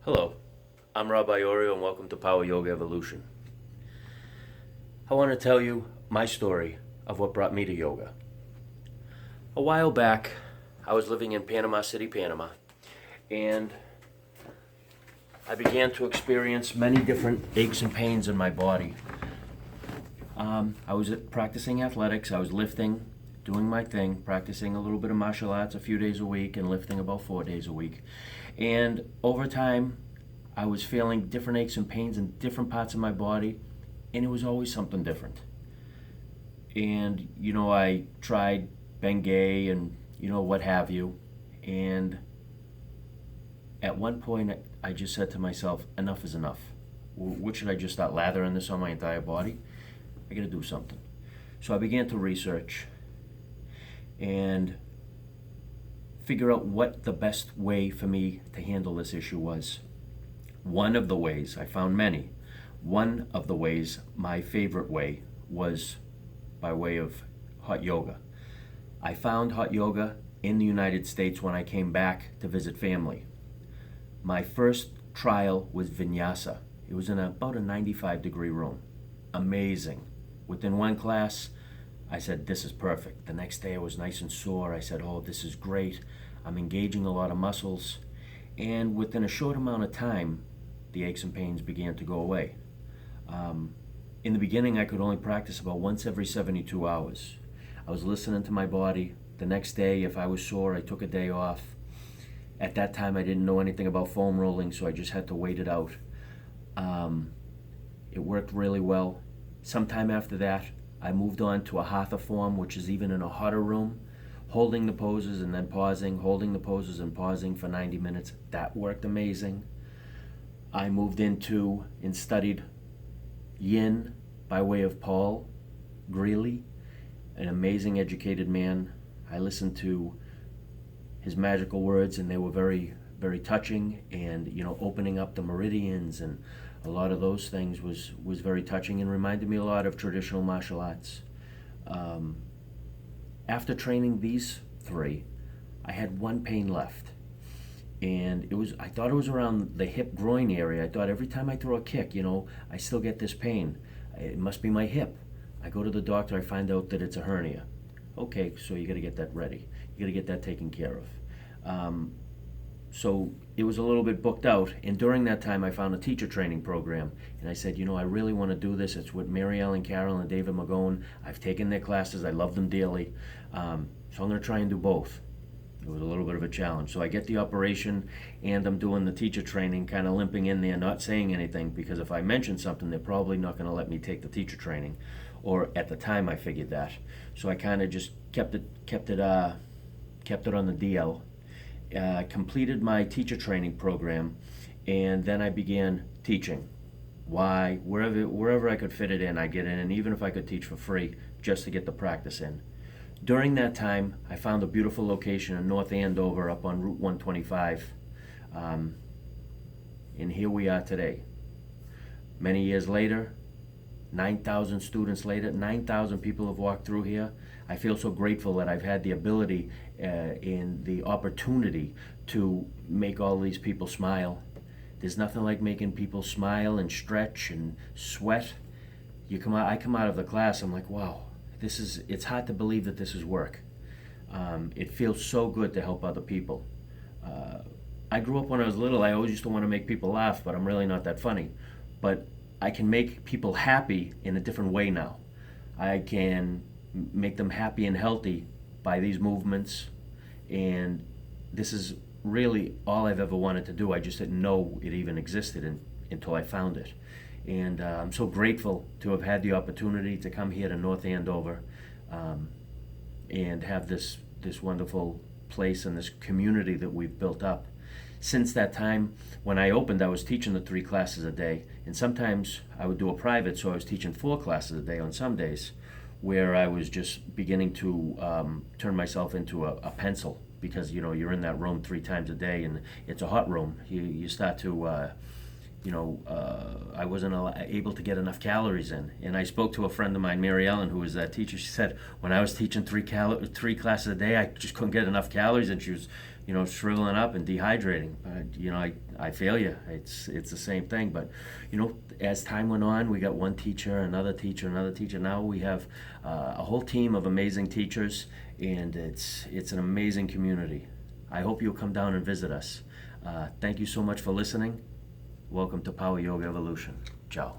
Hello, I'm Rob Iorio and welcome to Power Yoga Evolution. I want to tell you my story of what brought me to yoga. A while back, I was living in Panama City, Panama, and I began to experience many different aches and pains in my body. I was practicing athletics, I was lifting, doing my thing, practicing a little bit of martial arts a few days a week and lifting about 4 days a week. And over time, I was feeling different aches and pains in different parts of my body, and it was always something different. And, I tried Bengay and, what have you. And at one point, I just said to myself, enough is enough. What should I just start lathering this on my entire body? I gotta do something. So I began to research and figure out what the best way for me to handle this issue was. One of the ways, I found many, one of the ways, my favorite way, was by way of hot yoga. I found hot yoga in the United States when I came back to visit family. My first trial was vinyasa. It was in about a 95-degree room. Amazing. Within one class, I said, this is perfect. The next day I was nice and sore. I said, oh, this is great. I'm engaging a lot of muscles. And within a short amount of time, the aches and pains began to go away. In the beginning, I could only practice about once every 72 hours. I was listening to my body. The next day, if I was sore, I took a day off. At that time, I didn't know anything about foam rolling, so I just had to wait it out. It worked really well. Sometime after that, I moved on to a hatha form, which is even in a hotter room, holding the poses and then pausing, holding the poses and pausing for 90 minutes. That worked amazing. I moved into and studied Yin by way of Paul Greeley, an amazing educated man. I listened to his magical words and they were very, very touching, and opening up the meridians and a lot of those things was very touching and reminded me a lot of traditional martial arts. After training these three, I had one pain left. And I thought it was around the hip groin area. I thought every time I throw a kick, I still get this pain. It must be my hip. I go to the doctor, I find out that it's a hernia. Okay, so you gotta get that ready. You gotta get that taken care of. So it was a little bit booked out, and during that time I found a teacher training program, and I said, I really want to do this. It's with Mary Ellen Carroll and David Magone. I've taken their classes, I love them dearly, so I'm going to try and do both. It was a little bit of a challenge. So I get the operation, and I'm doing the teacher training, kind of limping in there, not saying anything, because if I mention something, they're probably not going to let me take the teacher training, or at the time I figured that. So I kind of just kept it on the DL. Completed my teacher training program, and then I began teaching. Why? Wherever I could fit it in, I get in, and even if I could teach for free, just to get the practice in. During that time, I found a beautiful location in North Andover up on Route 125, and here we are today. Many years later, 9,000 students later, 9,000 people have walked through here. I feel so grateful that I've had the ability and the opportunity to make all these people smile. There's nothing like making people smile and stretch and sweat. I come out of the class, I'm like, wow, it's hard to believe that this is work. It feels so good to help other people. I grew up when I was little, I always used to want to make people laugh, but I'm really not that funny. But I can make people happy in a different way now. I can make them happy and healthy by these movements, and this is really all I've ever wanted to do. I just didn't know it even existed until I found it. And I'm so grateful to have had the opportunity to come here to North Andover and have this wonderful place and this community that we've built up. Since that time, when I opened, I was teaching the 3 classes a day, and sometimes I would do a private, so I was teaching 4 classes a day on some days, where I was just beginning to turn myself into a pencil, because you're in that room 3 times a day, and it's a hot room. You start to I wasn't able to get enough calories in. And I spoke to a friend of mine, Mary Ellen, who was that teacher. She said, when I was teaching three classes a day, I just couldn't get enough calories, and she was shriveling up and dehydrating. I feel you. It's the same thing. But as time went on, we got one teacher, another teacher, another teacher. Now we have a whole team of amazing teachers, and it's an amazing community. I hope you'll come down and visit us. Thank you so much for listening. Welcome to Power Yoga Evolution. Ciao.